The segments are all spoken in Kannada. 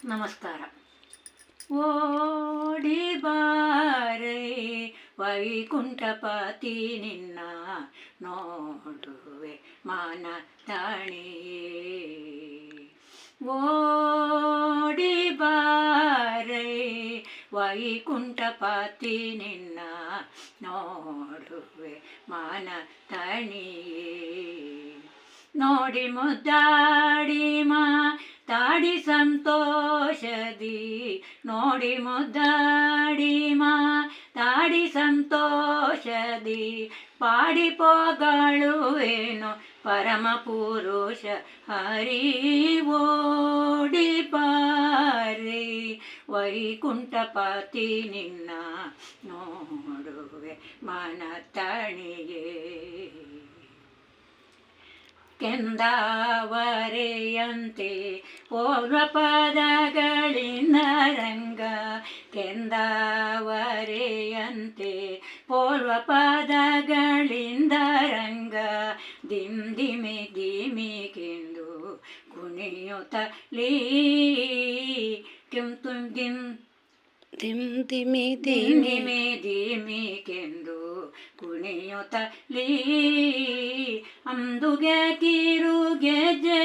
ನಮಸ್ಕಾರ. ಓಡಿ ಬಾರೆ ವೈಕುಂಠಪತಿ ನಿನ್ನ ನೋಡುವೆ ಮಾನ ತಾಣಿಯೇ. ಓಡಿ ಬಾರೆ ವೈಕುಂಠಪತಿ ನಿನ್ನ ನೋಡುವೆ ಮಾನ ತಾಣಿಯೇ. ನೋಡಿ ಮುದ್ದಾಡಿ ಮಾತಾಡಿ ಸಂತೋಷದಿ, ನೋಡಿ ಮುದ್ದಾಡಿ ಮಾತಾಡಿ ಸಂತೋಷದಿ, ಪಾಡಿ ಪೊಗಳುವೆನು ಪರಮ ಪುರುಷ ಹರಿ. ಓಡಿ ಬಾರೆ ವೈಕುಂಠಪತಿ ನಿನ್ನ ನೋಡುವೆ ಮನ ತಣಿಯೇ. ಕೆಂದಾವರೆಯಂತೆ ಪೂರ್ವ ಪದಗಳಿಂದ ರಂಗ, ಕೆಂದಾವರೆಯಂತೆ ಪೂರ್ವ ಪದಗಳಿಂದ ರಂಗ, ದಿಮ್ ದಿಮಿ ದಿಮಿಕೆಂದು ಕುಣಿಯುತ್ತಲೀ. ದಿಮ್ ದಿಮಿ ದಿಮಿ ದಿಮಿಕೆಂದು ಕುಣಿಯುತ್ತಲೀ. ಅಂದುಗೆ ಕಿರುಗೆಜ್ಜೆ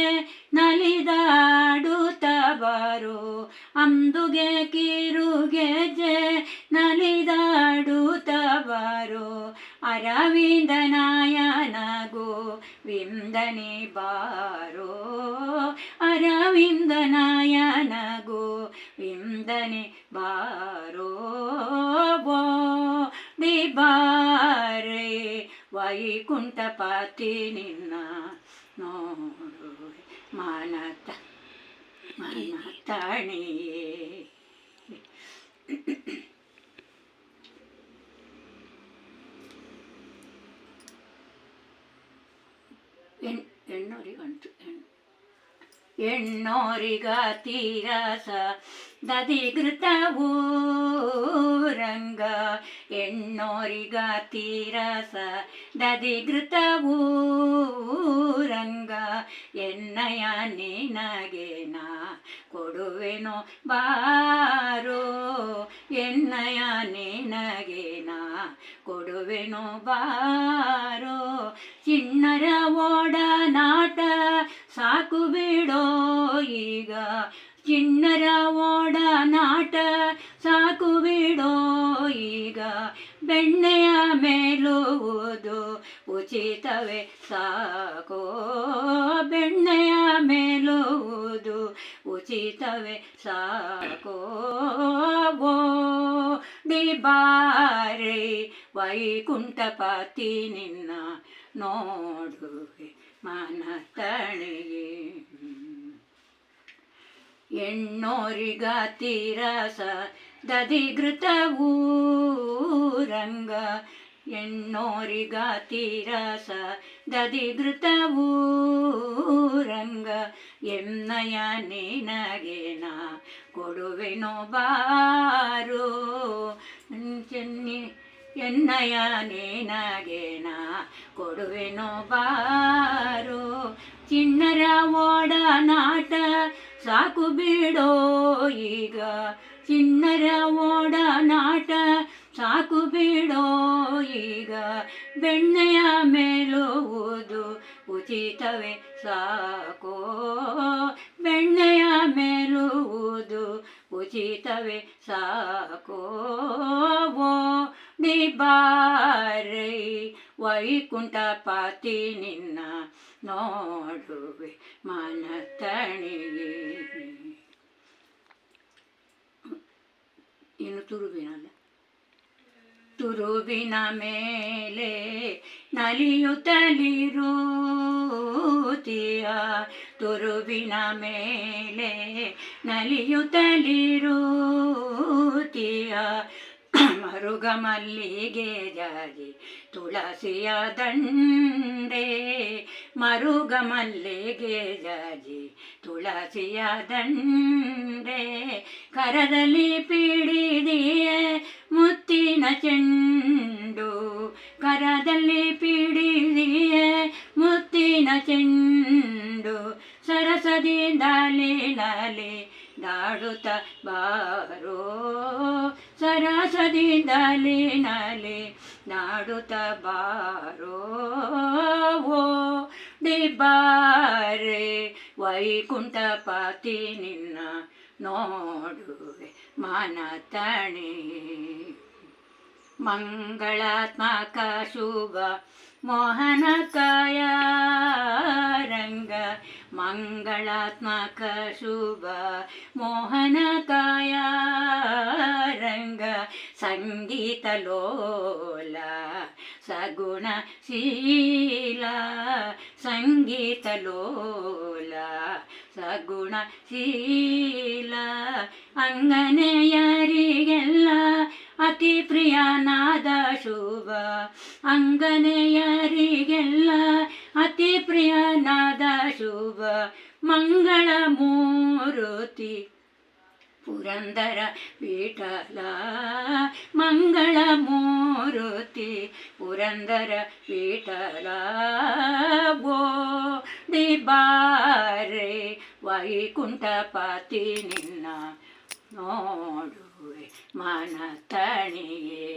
ನಲಿದಾಡುತ್ತ ಬಾರೋ, ಅಂದುಗೆ ಕಿರುಗೆಜ್ಜೆ ನಲಿದಾಡುತ್ತ ಬಾರೋ, ಅರವಿಂದ ನಯನ ಗೋವಿಂದನೇ ಬಾರೋ, ಅರವಿಂದ ನಯನ ಗೋವಿಂದನೇ ಬಾರೋ. ಓಡಿ ಬಾರೆ ವೈಕುಂಠಪತಿ ನಿನ್ನ ನೋಡುವೆ ಮನ ತಾಣಿಯೇ. ಹೆಣ್ಣೋರಿಗತಿರಸ ದಧಿಘೃತವೂ ರಂಗ, ಹೆಣ್ಣೋರಿಗತಿರಸ ದಧಿಘೃತವೂ ರಂಗ, ಎನ್ನಯ ನಿನಗೆ ನಾ ಕೊಡುವೆನೋ ಬಾರೋ, ಎನ್ನಯ ನಿನಗೆ ನಾ ಕೊಡುವೆನೋ ಬಾರೋ. ಚಿಣ್ಣರ ಒಡನಾಟ ಸಾಕು ಬಿಡೋ ಈಗ, ಚಿಣ್ಣರ ಒಡನಾಟ ಸಾಕು ಬಿಡೋ ಈಗ, ಬೆಣ್ಣೆಯ ಮೇಲುವುದು ಉಚಿತವೇ ಸಾಕೋ, ಬೆಣ್ಣೆಯ ಮೇಲುವುದು ಉಚಿತವೇ ಸಾಕೋ. ಓಡಿ ಬಾರೆ ವೈಕುಂಠಪತಿ ನಿನ್ನ ನೋಡುವೆ ಮನ ತಣಿಯೇ. ಹೆಣ್ಣೋರಿಗತಿರಸ ದಧಿಘೃತವೂ ರಂಗ, ಹೆಣ್ಣೋರಿಗತಿರಸ ದಧಿಘೃತವೂ ರಂಗ, ಎನ್ನಯ ನಿನಗೆ ನಾ ಕೊಡುವೆನೋ ಬಾರೋ, ಎನ್ನಯ ನಿನಗೆ ನಾ ಕೊಡುವೆನೋ ಬಾರೋ. ಚಿಣ್ಣರ ಒಡನಾಟ ಸಾಕು ಬಿಡೋ ಈಗ, ಚಿಣ್ಣರ ಒಡನಾಟ ಸಾಕು ಬಿಡೋ ಈಗ, ಬೆಣ್ಣೆಯ ಮೇಲುವುದು ಉಚಿತವೇ ಸಾಕೋ, ಬೆಣ್ಣೆಯ ಮೇಲುವುದು ಉಚಿತವೇ ಸಾಕೋ. ಓಡಿ ಬಾರೆ ವೈಕುಂಠಪತಿ ನಿನ್ನ ನೋಡುವೆ ಮನ ತಣಿಯೇ. ಇನ್ನು ತುರುವಿನಲ್ಲ, ತುರುವಿನ ಮೇಲೆ ನಲಿಯುತ್ತಲಿರುತ್ತೀಯ, ತುರುವಿನ ಮೇಲೆ ನಲಿಯುತ್ತಲಿರುತ್ತೀಯ, ಮರುಗ ಮಲ್ಲಿಗೆ ಜಾಜಿ ತುಳಸಿಯ ದಂಡೆ, ಮರುಗ ಮಲ್ಲಿಗೆ ಜಾಜಿ ತುಳಸಿಯ ದಂಡೆ, ಕರದಲ್ಲಿ ಪಿಡಿದಿಯೇ ಮುತ್ತಿನ ಚೆಂಡು, ಕರದಲ್ಲಿ ಪಿಡಿದಿಯೇ ಮುತ್ತಿನ ಚೆಂಡು, ಸರಸದಿಂದ ಲಾಲಿ ದಾಡುತ್ತ ಬಾರೋ ಸರಸದಿಂದಲೇ ನಲೆ ನಾಡುತ್ತ ಬಾರೋ ಓ ಡಿಬಾರೆ ವೈಕುಂಠಪತಿ ನಿನ್ನ ನೋಡುವೆ ಮನತಣೆ ಮಂಗಳಾತ್ಮಕ ಶುಭ ಮೋಹನಕಾಯ ರಂಗ ಮಂಗಳಾತ್ಮಕ ಶುಭ ಮೋಹನಕಾಯ ರಂಗ ಸಂಗೀತ ಲೋಲ ಸಗುಣ ಶೀಲ ಸಂಗೀತ ಲೋಲ ಸಗುಣ ಶೀಲ ಅಂಗನೆಯರಿಗೆಲ್ಲ ಅತಿ ಪ್ರಿಯನಾದ ಶುಭ ಅಂಗನೆಯರಿಗೆಲ್ಲ ಅತಿ ಪ್ರಿಯನಾದ ಶುಭ ಮಂಗಳ ಮೂರುತಿ ಪುರಂದರ ವಿಠಲ ಮಂಗಳ ಮೂರುತಿ ಪುರಂದರ ವಿಠಲ ಓ ಡಿಬಾರೆ ವೈಕುಂಠಪತಿ ನಿನ್ನ ನೋಡುವೆ ಮನತಣಿಯೇ